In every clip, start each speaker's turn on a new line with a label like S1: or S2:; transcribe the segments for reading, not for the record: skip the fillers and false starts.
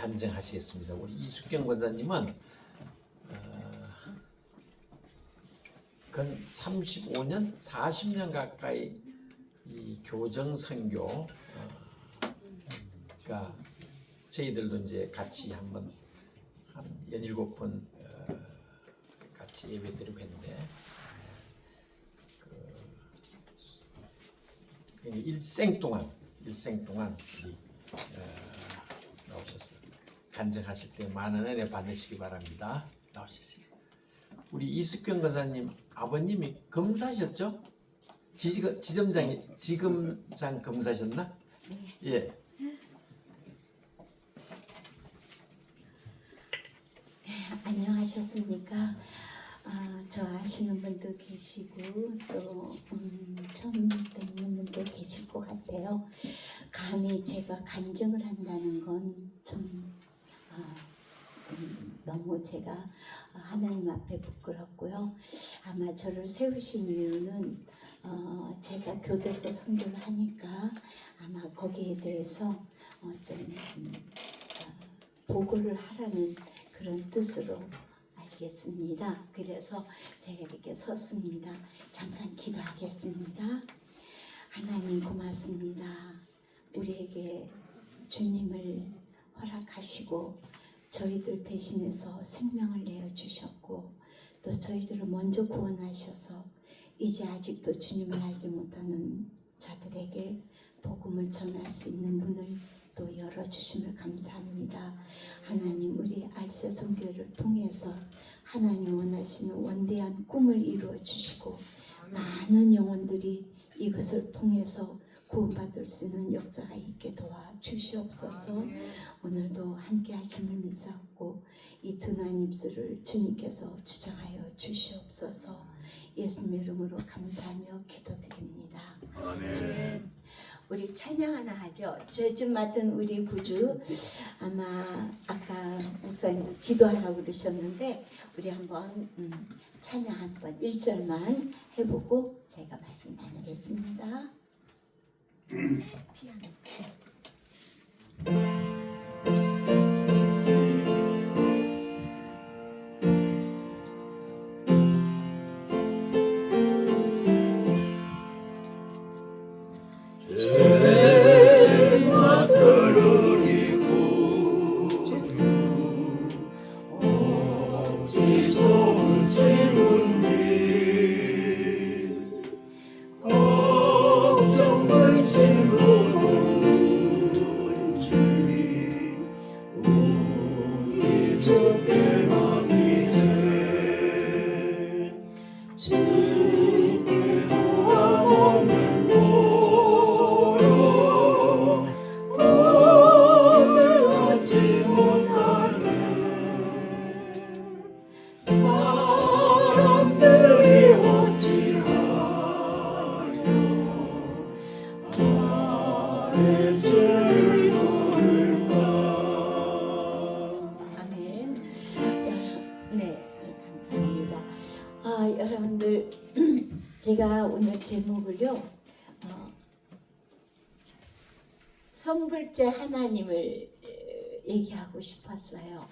S1: 간증하시겠습니다. 우리 이숙경 권사님은 근 35년, 40년 가까이 이 교정 선교, 가 저희들도 이제 같이 한번 한 17번 같이 예배드리고 했는데 일생 동안 우리 나오셨어요. 간증하실 때 많은 은혜 받으시기 바랍니다. 나오셨어요. 우리 이숙경 권사님 아버님이 검사셨죠? 지검장 검사셨나? 예.
S2: 안녕하셨습니까? 저 아시는 분도 계시고 또 처음 뵙는 분도 계실 것 같아요. 감히 제가 간증을 한다는 건 좀 너무 제가 하나님 앞에 부끄럽고요. 아마 저를 세우신 이유는 제가 교도소 선교를 하니까 아마 거기에 대해서 좀 보고를 하라는 그런 뜻으로 알겠습니다. 그래서 제가 이렇게 섰습니다. 잠깐 기도하겠습니다. 하나님 고맙습니다. 우리에게 주님을 허락하시고 저희들 대신해서 생명을 내어주셨고 또 저희들을 먼저 구원하셔서 이제 아직도 주님을 알지 못하는 자들에게 복음을 전할 수 있는 문을 또 열어주심을 감사합니다. 하나님 우리 알세 선교를 통해서 하나님 원하시는 원대한 꿈을 이루어 주시고 많은 영혼들이 이것을 통해서 구원받을 수 있는 역사가 있게 도와주시옵소서. 오늘도 함께 하심을 믿사옵고 이 둔한 입술을 주님께서 주장하여 주시옵소서. 예수님의 이름으로 감사하며 기도드립니다. 아멘. 우리 찬양 하나 하죠. 죄좀 맡은 우리 구주. 아마 아까 목사님도 기도하라고 그러셨는데 우리 한번 찬양 한번 1절만 해보고 제가 말씀 나누겠습니다. 피아노. 여러분들 제가 오늘 제목을요 성불제 하나님을 얘기하고 싶었어요.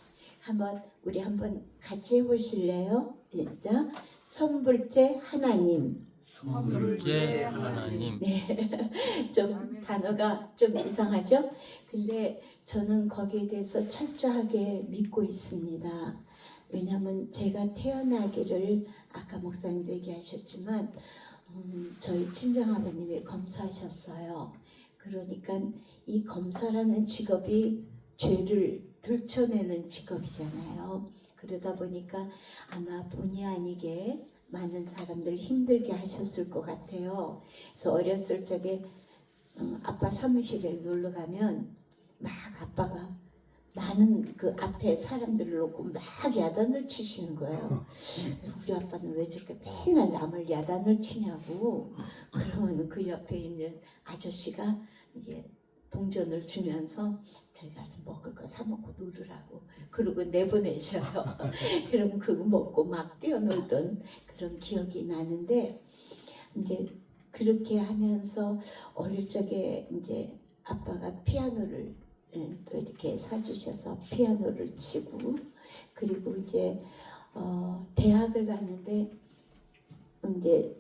S2: 우리 한번 같이 해보실래요? 일단 성불제 하나님.
S3: 성불제 하나님.
S2: 네, 좀 단어가 좀 이상하죠? 근데 저는 거기에 대해서 철저하게 믿고 있습니다. 왜냐하면 제가 태어나기를 아까 목사님도 얘기하셨지만 저희 친정아버님이 검사하셨어요. 그러니까 이 검사라는 직업이 죄를 들춰내는 직업이잖아요. 그러다 보니까 아마 본의 아니게 많은 사람들 힘들게 하셨을 것 같아요. 그래서 어렸을 적에 아빠 사무실에 놀러 가면 막 아빠가 많은 그 앞에 사람들을 놓고 막 야단을 치시는 거예요. 우리 아빠는 왜 저렇게 맨날 남을 야단을 치냐고. 그러면 그 옆에 있는 아저씨가 이제 동전을 주면서 저희가 좀 먹을 거 사 먹고 놀으라고 그러고 내보내셔요. 그럼 그거 먹고 막 뛰어놀던 그런 기억이 나는데 이제 그렇게 하면서 어릴 적에 이제 아빠가 피아노를 또 이렇게 사주셔서 피아노를 치고 그리고 이제 대학을 가는데 이제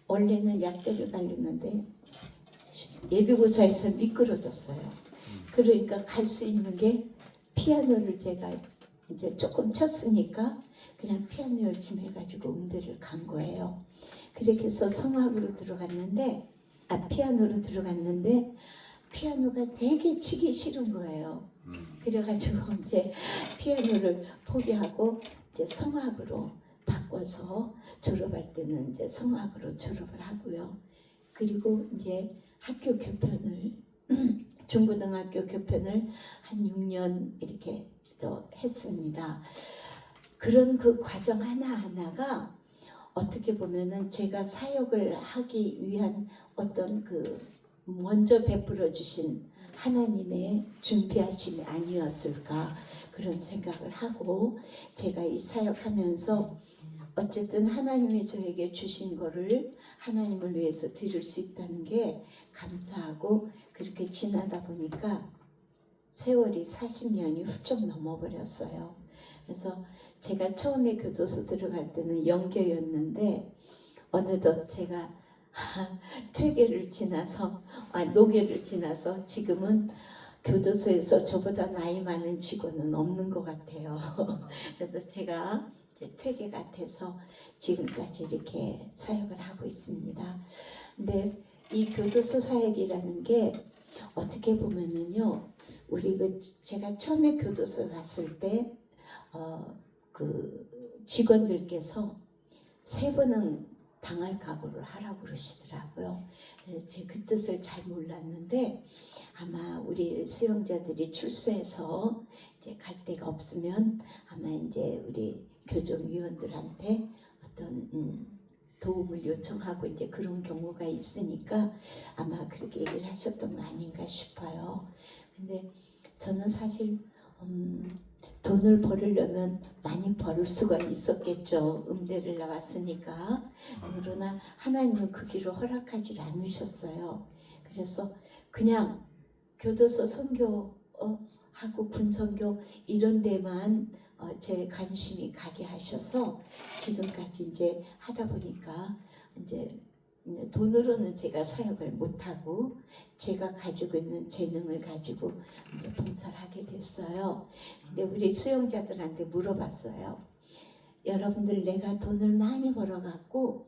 S2: 원래는 약대를 가려는데 예비고사에서 미끄러졌어요. 그러니까 갈 수 있는 게 피아노를 제가 이제 조금 쳤으니까 그냥 피아노 열심히 해가지고 음대를 간 거예요. 그렇게 해서 성악으로 들어갔는데 피아노로 들어갔는데 피아노가 되게 치기 싫은 거예요. 그래가지고 이제 피아노를 포기하고 이제 성악으로 바꿔서 졸업할 때는 이제 성악으로 졸업을 하고요. 그리고 이제 학교 교편을 중고등학교 교편을 한 6년 이렇게 또 했습니다. 그런 그 과정 하나하나가 어떻게 보면은 제가 사역을 하기 위한 어떤 그 먼저 베풀어 주신 하나님의 준비하심이 아니었을까 그런 생각을 하고 제가 이 사역하면서 어쨌든 하나님이 저에게 주신 거를 하나님을 위해서 드릴 수 있다는 게 감사하고 그렇게 지나다 보니까 세월이 40년이 훌쩍 넘어버렸어요. 그래서 제가 처음에 교도소 들어갈 때는 영계였는데 어느덧 제가 퇴계를 지나서 노계를 지나서 지금은 교도소에서 저보다 나이 많은 직원은 없는 것 같아요. 그래서 제가 이제 퇴계가 돼서 지금까지 이렇게 사역을 하고 있습니다. 근데 이 교도소 사역이라는 게 어떻게 보면은요, 우리 제가 처음에 교도소 갔을 때 그 직원들께서 3번은 당할 각오를 하라고 그러시더라고요. 제가 그 뜻을 잘 몰랐는데 아마 우리 수용자들이 출소해서 이제 갈 데가 없으면 아마 이제 우리 교정위원들한테 어떤 도움을 요청하고 이제 그런 경우가 있으니까 아마 그렇게 얘기를 하셨던 거 아닌가 싶어요. 근데 저는 사실 돈을 벌으려면 많이 벌을 수가 있었겠죠. 음대를 나왔으니까. 그러나 하나님은 그 길을 허락하지 않으셨어요. 그래서 그냥 교도소 선교 하고 군선교 이런 데만 제 관심이 가게 하셔서 지금까지 이제 하다 보니까 이제 돈으로는 제가 사역을 못하고 제가 가지고 있는 재능을 가지고 이제 봉사를 하게 됐어요. 근데 우리 수용자들한테 물어봤어요. 여러분들 내가 돈을 많이 벌어갖고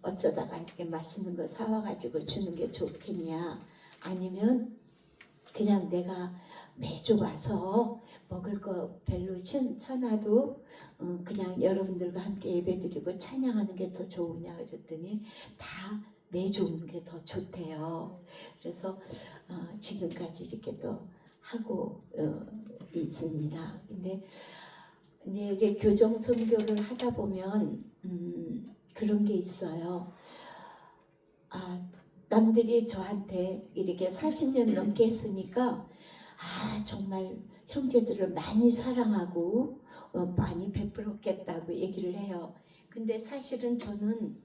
S2: 어쩌다가 이렇게 맛있는 거 사와가지고 주는 게 좋겠냐 아니면 그냥 내가 매주 와서 먹을 거 별로 쳐놔도 그냥 여러분들과 함께 예배드리고 찬양하는 게 더 좋으냐 그랬더니 다 매주 오는 게 더 좋대요. 그래서 지금까지 이렇게 또 하고 있습니다. 근데 이제 교정 선교를 하다 보면 그런 게 있어요. 남들이 저한테 이렇게 40년 넘게 했으니까 정말 형제들을 많이 사랑하고 많이 베풀었겠다고 얘기를 해요. 근데 사실은 저는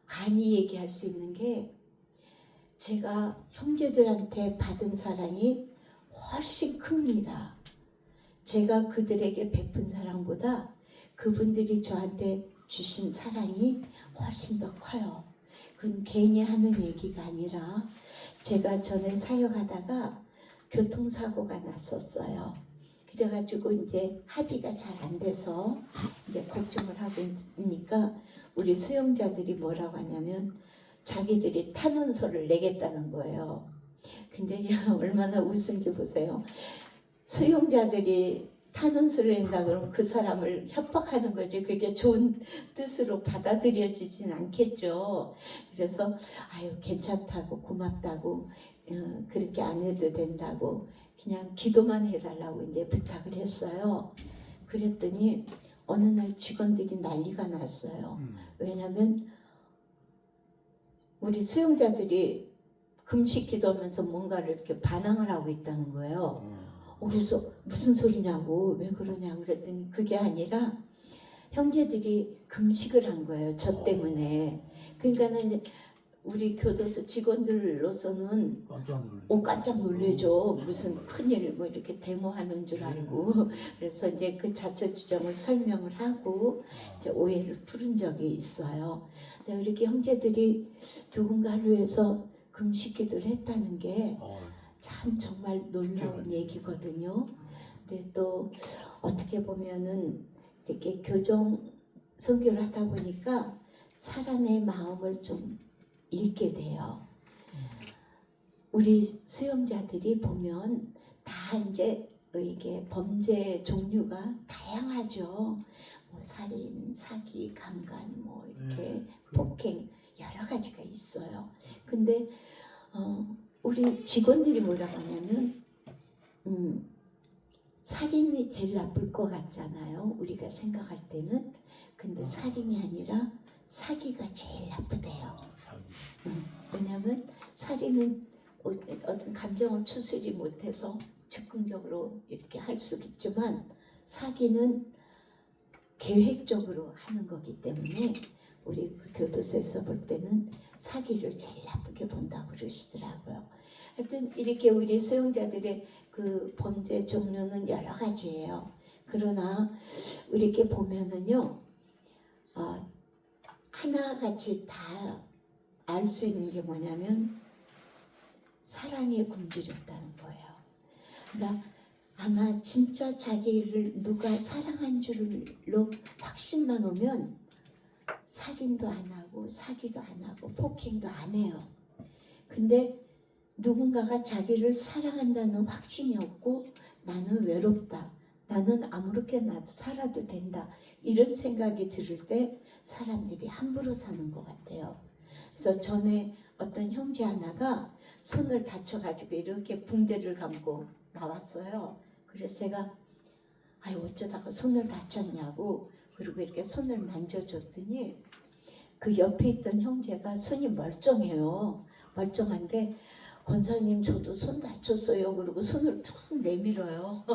S2: 감히 얘기할 수 있는 게 제가 형제들한테 받은 사랑이 훨씬 큽니다. 제가 그들에게 베푼 사랑보다 그분들이 저한테 주신 사랑이 훨씬 더 커요. 그건 괜히 하는 얘기가 아니라 제가 전에 사역하다가 교통사고가 났었어요. 그래가지고 이제 합의가 잘 안 돼서 이제 걱정을 하고 있으니까 우리 수용자들이 뭐라고 하냐면 자기들이 탄원서를 내겠다는 거예요. 근데 얼마나 웃은지 보세요. 수용자들이 탄원서를 낸다 그러면 그 사람을 협박하는 거지. 그게 좋은 뜻으로 받아들여지진 않겠죠. 그래서 괜찮다고 고맙다고 그렇게 안 해도 된다고 그냥 기도만 해달라고 이제 부탁을 했어요. 그랬더니 어느 날 직원들이 난리가 났어요. 왜냐하면 우리 수용자들이 금식 기도하면서 뭔가를 이렇게 반항을 하고 있다는 거예요. 그래서 무슨 소리냐고 왜 그러냐고 그랬더니 그게 아니라 형제들이 금식을 한 거예요. 저 때문에. 그러니까는 우리 교도소 직원들로서는
S3: 깜짝 놀래.
S2: 깜짝 놀래죠. 무슨 큰일 뭐 이렇게 데모하는 줄 알고. 그래서 이제 그 자체 주장을 설명을 하고 이제 오해를 풀은 적이 있어요. 근데 이렇게 형제들이 누군가를 위해서 금식기도를 했다는 게 참 정말 놀라운 얘기거든요. 근데 또 어떻게 보면은 이렇게 교정 선교를 하다 보니까 사람의 마음을 좀 읽게 돼요. 우리 수용자들이 보면 다 이제 이게 범죄 종류가 다양하죠. 뭐 살인, 사기, 강간, 뭐 이렇게 폭행 여러 가지가 있어요. 근데 우리 직원들이 뭐라고 하냐면 살인이 제일 나쁠 것 같잖아요. 우리가 생각할 때는. 근데 살인이 아니라 사기가 제일 나쁘대요. 왜냐하면 살인은 어떤 감정을 추스리지 못해서 즉흥적으로 이렇게 할 수 있지만 사기는 계획적으로 하는 거기 때문에 우리 그 교도소에서 볼 때는 사기를 제일 나쁘게 본다고 그러시더라고요. 하여튼 이렇게 우리 수용자들의 그 범죄 종류는 여러 가지예요. 그러나 이렇게 보면은요, 하나같이 다 알 수 있는 게 뭐냐면 사랑에 굶주렸다는 거예요. 그러니까 아마 진짜 자기를 누가 사랑한 줄로 확신만 오면 살인도 안 하고 사기도 안 하고 폭행도 안 해요. 근데 누군가가 자기를 사랑한다는 확신이 없고 나는 외롭다. 나는 아무렇게 나도 살아도 된다. 이런 생각이 들을 때 사람들이 함부로 사는 것 같아요. 그래서 전에 어떤 형제 하나가 손을 다쳐가지고 이렇게 붕대를 감고 나왔어요. 그래서 제가 어쩌다가 손을 다쳤냐고 그리고 이렇게 손을 만져줬더니 그 옆에 있던 형제가 손이 멀쩡해요. 멀쩡한데 권사님 저도 손 다쳤어요. 그리고 손을 툭 내밀어요.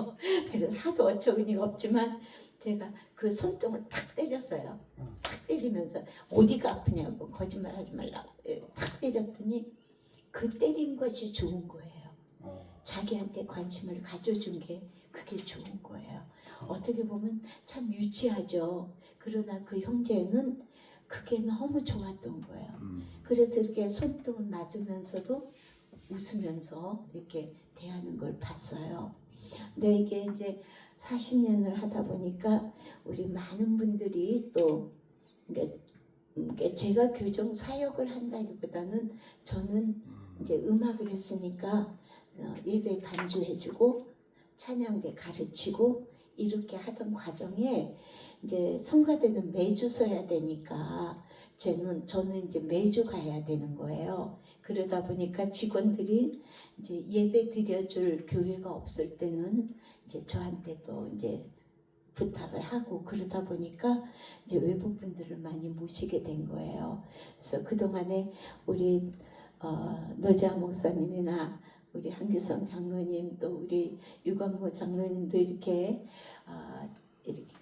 S2: 그래서 하도 어처구니가 없지만 제가 그 손등을 탁 때렸어요. 탁 때리면서 어디가 아프냐고 거짓말하지 말라고 탁 때렸더니 그 때린 것이 좋은 거예요. 자기한테 관심을 가져준 게 그게 좋은 거예요. 어떻게 보면 참 유치하죠. 그러나 그 형제는 그게 너무 좋았던 거예요. 그래서 이렇게 손등을 맞으면서도 웃으면서 이렇게 대하는 걸 봤어요. 근데 이게 이제 40년을 하다 보니까 우리 많은 분들이 또 제가 교정 사역을 한다기보다는 저는 이제 음악을 했으니까 예배 반주해주고 찬양대 가르치고 이렇게 하던 과정에 이제 성가대는 매주 서야 되니까 저는 이제 매주 가야 되는 거예요. 그러다 보니까 직원들이 이제 예배 드려줄 교회가 없을 때는 이제 저한테 또 이제 부탁을 하고 그러다 보니까 이제 외부 분들을 많이 모시게 된 거예요. 그래서 그 동안에 우리 노재하 목사님이나 우리 한규성 장로님 또 우리 유광모 장로님도 이렇게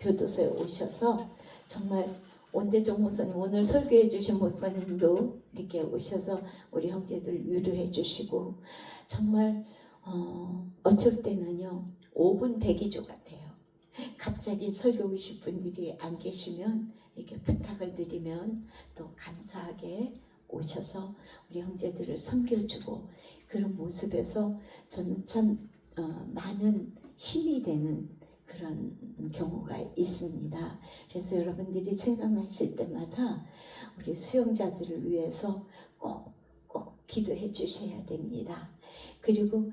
S2: 교도소에 오셔서 정말 원대종 목사님 오늘 설교해 주신 목사님도 이렇게 오셔서 우리 형제들 위로해 주시고 정말 어쩔 때는요 5분 대기조 같아요. 갑자기 설교 오실 분들이 안 계시면 이렇게 부탁을 드리면 또 감사하게 오셔서 우리 형제들을 섬겨주고 그런 모습에서 저는 참 많은 힘이 되는 그런 경우가 있습니다. 그래서 여러분들이 생각나실 때마다 우리 수용자들을 위해서 꼭 기도해 주셔야 됩니다. 그리고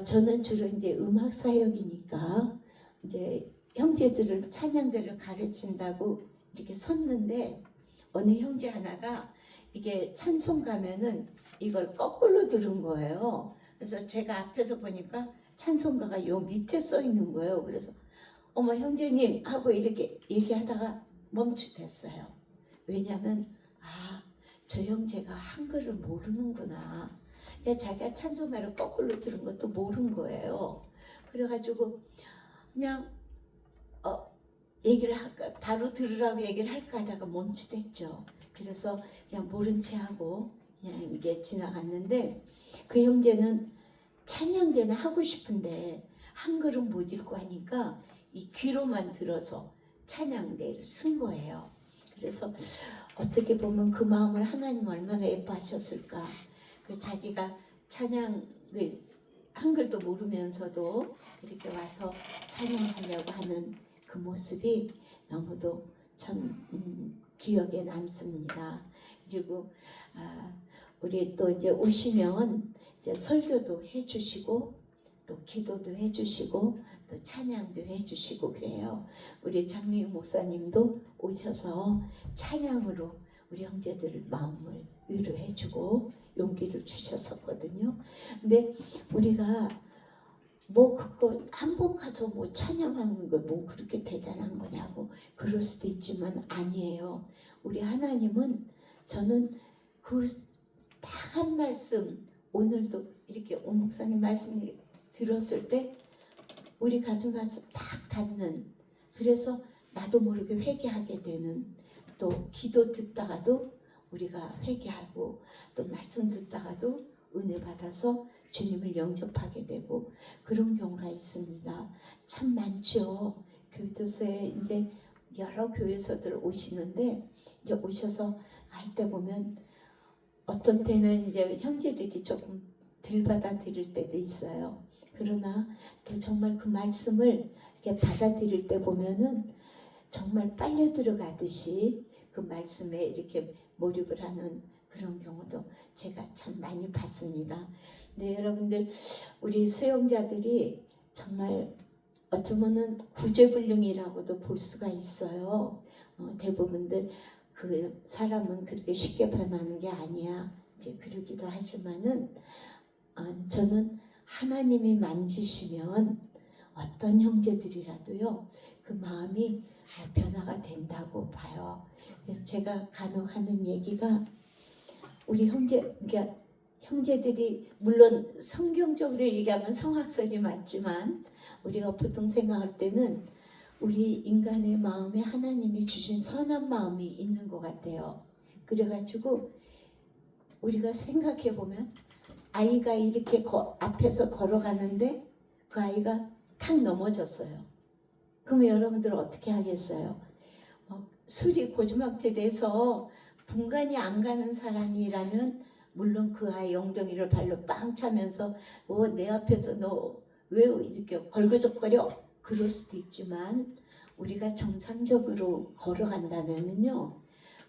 S2: 저는 주로 이제 음악 사역이니까 이제 형제들을 찬양대를 가르친다고 이렇게 섰는데 어느 형제 하나가 이게 찬송 가면은 이걸 거꾸로 들은 거예요. 그래서 제가 앞에서 보니까 찬송가가 요 밑에 써 있는 거예요. 그래서 어머 형제님 하고 이렇게 얘기하다가 멈칫했어요. 왜냐하면 저 형제가 한글을 모르는구나. 자기가 찬송가를 거꾸로 들은 것도 모른 거예요. 그래가지고 그냥 얘기를 할까 바로 들으라고 얘기를 할까 하다가 멈칫했죠. 그래서 그냥 모른 채 하고 그냥 이게 지나갔는데 그 형제는 찬양대는 하고 싶은데 한글은 못 읽고 하니까 이 귀로만 들어서 찬양대를 쓴 거예요. 그래서 어떻게 보면 그 마음을 하나님 얼마나 예뻐하셨을까. 그 자기가 찬양을 한글도 모르면서도 이렇게 와서 찬양하려고 하는 그 모습이 너무도 참 기억에 남습니다. 그리고 우리 또 이제 오시면 이제 설교도 해주시고 또 기도도 해주시고 또 찬양도 해주시고 그래요. 우리 장미유 목사님도 오셔서 찬양으로 우리 형제들 마음을 위로해주고 용기를 주셨었거든요. 근데 우리가 뭐 그거 한번 가서 뭐 찬양하는 거 뭐 그렇게 대단한 거냐고 그럴 수도 있지만 아니에요. 우리 하나님은 저는 그 딱 한 말씀 오늘도 이렇게 오 목사님 말씀을 들었을 때 우리 가슴 가서 딱 닿는 그래서 나도 모르게 회개하게 되는 또 기도 듣다가도 우리가 회개하고 또 말씀 듣다가도 은혜 받아서 주님을 영접하게 되고 그런 경우가 있습니다. 참 많죠. 교도소에 이제 여러 교회에서들 오시는데 이제 오셔서 할 때 보면 어떤 때는 이제 형제들이 조금 덜 받아들일 때도 있어요. 그러나 또 정말 그 말씀을 이렇게 받아들일 때 보면은 정말 빨려 들어가듯이 그 말씀에 이렇게 몰입을 하는 그런 경우도 제가 참 많이 봤습니다. 네, 여러분들 우리 수용자들이 정말 어쩌면은 구제불능이라고도 볼 수가 있어요. 대부분들 그 사람은 그렇게 쉽게 변하는 게 아니야. 이제 그러기도 하지만은 저는 하나님이 만지시면 어떤 형제들이라도요 그 마음이 변화가 된다고 봐요. 그래서 제가 간혹 하는 얘기가 우리 그러니까 형제들이 물론 성경적으로 얘기하면 성악설이 맞지만 우리가 보통 생각할 때는 우리 인간의 마음에 하나님이 주신 선한 마음이 있는 것 같아요. 그래가지고 우리가 생각해 보면 아이가 이렇게 앞에서 걸어가는데 그 아이가 탁 넘어졌어요. 그럼 여러분들 어떻게 하겠어요? 술이 고주망태 돼서 분간이 안 가는 사람이라면 물론 그 아이 엉덩이를 발로 빵 차면서 내 앞에서 너 왜 이렇게 걸그적거려? 그럴 수도 있지만 우리가 정상적으로 걸어간다면요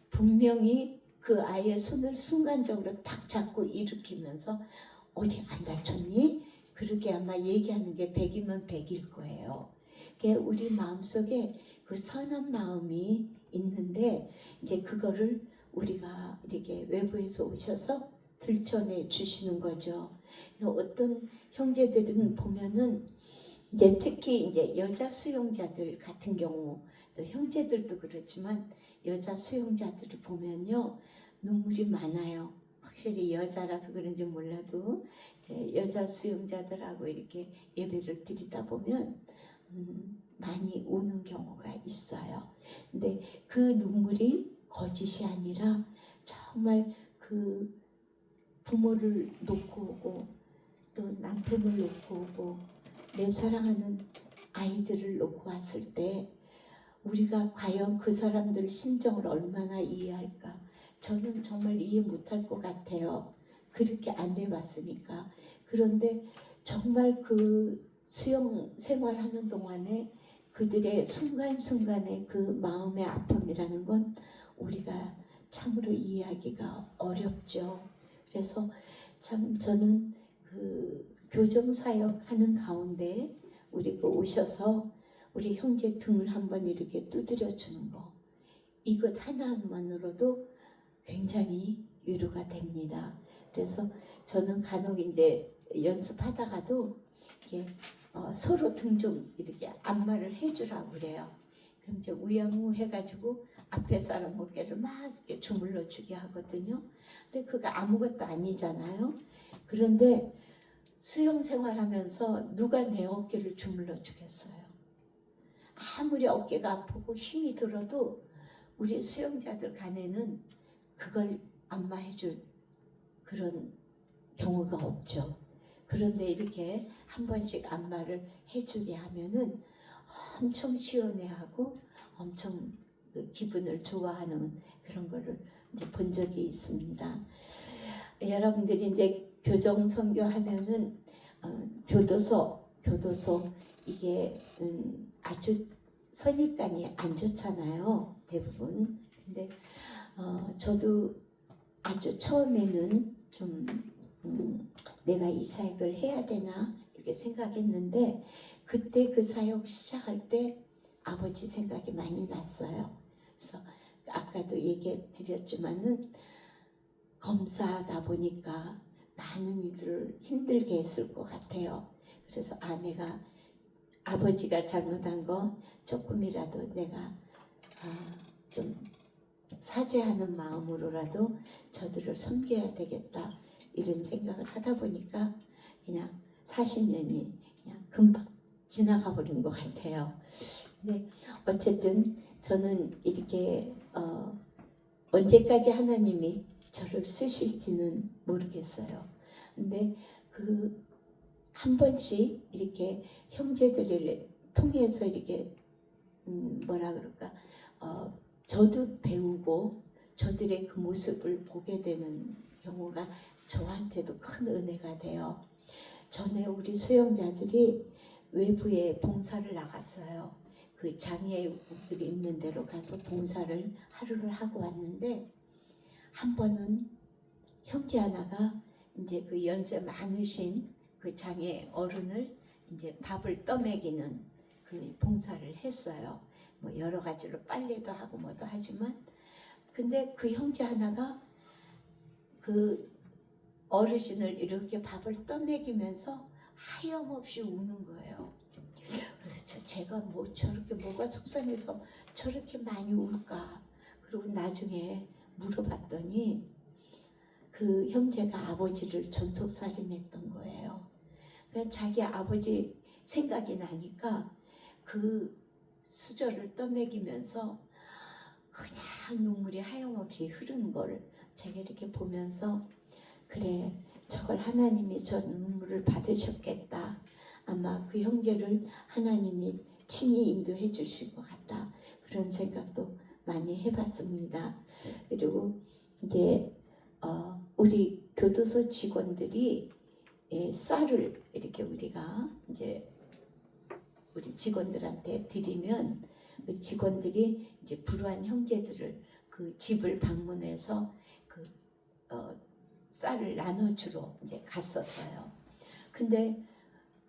S2: 분명히 그 아이의 손을 순간적으로 딱 잡고 일으키면서 어디 안 다쳤니? 그렇게 아마 얘기하는 게 100이면 100일 거예요. 우리 마음속에 그 선한 마음이 있는데 이제 그거를 우리가 이렇게 외부에서 오셔서 들춰내 주시는 거죠. 어떤 형제들은 보면은 이제 특히 이제 여자 수용자들 같은 경우 또 형제들도 그렇지만 여자 수용자들을 보면요 눈물이 많아요. 확실히 여자라서 그런지 몰라도 여자 수용자들하고 이렇게 예배를 드리다 보면 많이 우는 경우가 있어요. 근데 그 눈물이 거짓이 아니라 정말 그 부모를 놓고 오고 또 남편을 놓고 오고 내 사랑하는 아이들을 놓고 왔을 때 우리가 과연 그 사람들 심정을 얼마나 이해할까? 저는 정말 이해 못할 것 같아요. 그렇게 안 해봤으니까. 그런데 정말 그 수영 생활하는 동안에 그들의 순간순간의 그 마음의 아픔이라는 건 우리가 참으로 이해하기가 어렵죠. 그래서 참 저는 그 교정사역 하는 가운데 우리 오셔서 우리 형제 등을 한번 이렇게 두드려 주는 거 이것 하나만으로도 굉장히 위로가 됩니다. 그래서 저는 간혹 이제 연습하다가도 이렇게 서로 등 좀 이렇게 안마를 해주라고 그래요. 그럼 이제 우양우 해가지고 앞에 사람 어깨를 막 이렇게 주물러 주게 하거든요. 근데 그거 아무것도 아니잖아요. 그런데 수영 생활하면서 누가 내 어깨를 주물러 주겠어요? 아무리 어깨가 아프고 힘이 들어도 우리 수영자들 간에는 그걸 안마해줄 그런 경우가 없죠. 그런데 이렇게 한 번씩 안마를 해주게 하면은 엄청 시원해하고 엄청 그 기분을 좋아하는 그런 거를 이제 본 적이 있습니다. 여러분들이 이제 교정 선교하면은 교도소 이게 아주 선입관이 안 좋잖아요, 대부분. 근데 저도 아주 처음에는 좀 내가 이 사역을 해야 되나 이렇게 생각했는데 그때 그 사역 시작할 때 아버지 생각이 많이 났어요. 그래서 아까도 얘기 드렸지만은 검사하다 보니까 많은 이들을 힘들게 했을 것 같아요. 그래서 내가 아버지가 잘못한 거 조금이라도 내가 좀 사죄하는 마음으로라도 저들을 섬겨야 되겠다 이런 생각을 하다 보니까 그냥 40년이 그냥 금방 지나가 버린 것 같아요. 근데 어쨌든 저는 이렇게 언제까지 하나님이 저를 쓰실지는 모르겠어요. 근데 그 한 번씩 이렇게 형제들을 통해서 이렇게 뭐라 그럴까 저도 배우고 저들의 그 모습을 보게 되는 경우가 저한테도 큰 은혜가 돼요. 전에 우리 수영자들이 외부에 봉사를 나갔어요. 그 장애우들이 있는 데로 가서 봉사를 하루를 하고 왔는데 한 번은 형제 하나가 이제 그 연세 많으신 그 장애 어른을 이제 밥을 떠먹이는 그 봉사를 했어요. 뭐 여러 가지로 빨래도 하고 뭐도 하지만 근데 그 형제 하나가 그 어르신을 이렇게 밥을 떠먹이면서 하염없이 우는 거예요. 그래서 제가 뭐 저렇게 뭐가 속상해서 저렇게 많이 울까? 그리고 나중에 물어봤더니 그 형제가 아버지를 전속살인했던 거예요. 그러니까 자기 아버지 생각이 나니까 그 수저를 떠먹이면서 그냥 눈물이 하염없이 흐르는 걸 제가 이렇게 보면서 그래 저걸 하나님이 저 눈물을 받으셨겠다. 아마 그 형제를 하나님이 친히 인도해 주실 것 같다. 그런 생각도 많이 해봤습니다. 그리고 이제 우리 교도소 직원들이 쌀을 이렇게 우리가 이제 우리 직원들한테 드리면 우리 직원들이 이제 불우한 형제들을 그 집을 방문해서 그 쌀을 나눠주러 이제 갔었어요. 근데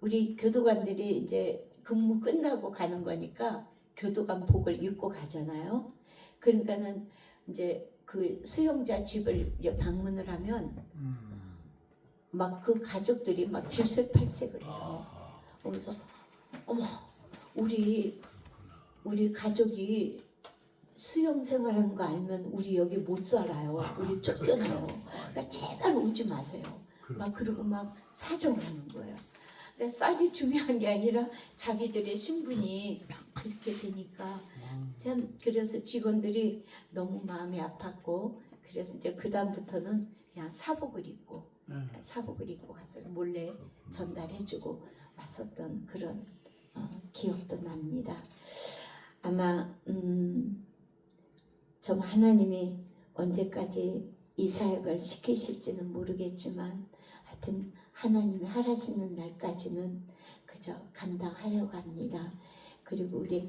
S2: 우리 교도관들이 이제 근무 끝나고 가는 거니까 교도관복을 입고 가잖아요. 그러니까는 이제 그 수용자 집을 이제 방문을 하면 막 그 가족들이 막 질색팔색을 해요. 그래서 어머 우리 가족이 수용 생활하는 거 알면 우리 여기 못 살아요. 우리 쫓겨나요. 그러니까 제발 오지 마세요. 막 그러고 막 사정을 하는 거예요. 그러니까 쌀이 중요한 게 아니라 자기들의 신분이 그렇게 되니까 참 그래서 직원들이 너무 마음이 아팠고 그래서 이제 그 다음부터는 그냥 사복을 입고 가서 몰래 전달해주고 왔었던 그런 기억도 납니다. 아마 좀 하나님이 언제까지 이 사역을 시키실지는 모르겠지만 하여튼 하나님이 하라시는 날까지는 그저 감당하려고 합니다. 그리고 우리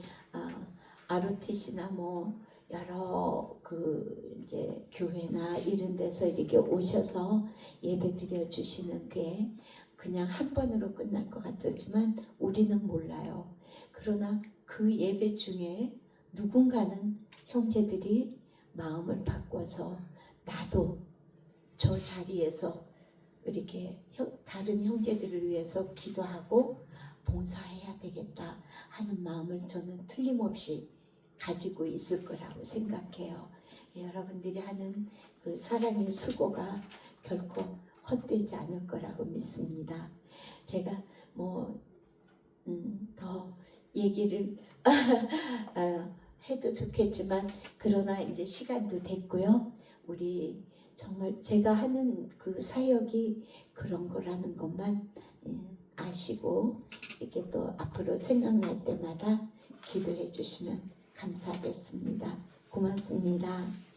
S2: ROTC나 뭐 여러 그 이제 교회나 이런 데서 이렇게 오셔서 예배 드려 주시는 게 그냥 한 번으로 끝날 것 같지만 우리는 몰라요. 그러나 그 예배 중에 누군가는 형제들이 마음을 바꿔서 나도 저 자리에서 이렇게 다른 형제들을 위해서 기도하고 봉사해야 되겠다 하는 마음을 저는 틀림없이 가지고 있을 거라고 생각해요. 여러분들이 하는 그 사랑의 수고가 결코 헛되지 않을 거라고 믿습니다. 제가 뭐 더 얘기를 해도 좋겠지만 그러나 이제 시간도 됐고요. 우리 정말 제가 하는 그 사역이 그런 거라는 것만 아시고 이렇게 또 앞으로 생각날 때마다 기도해 주시면 감사하겠습니다. 고맙습니다.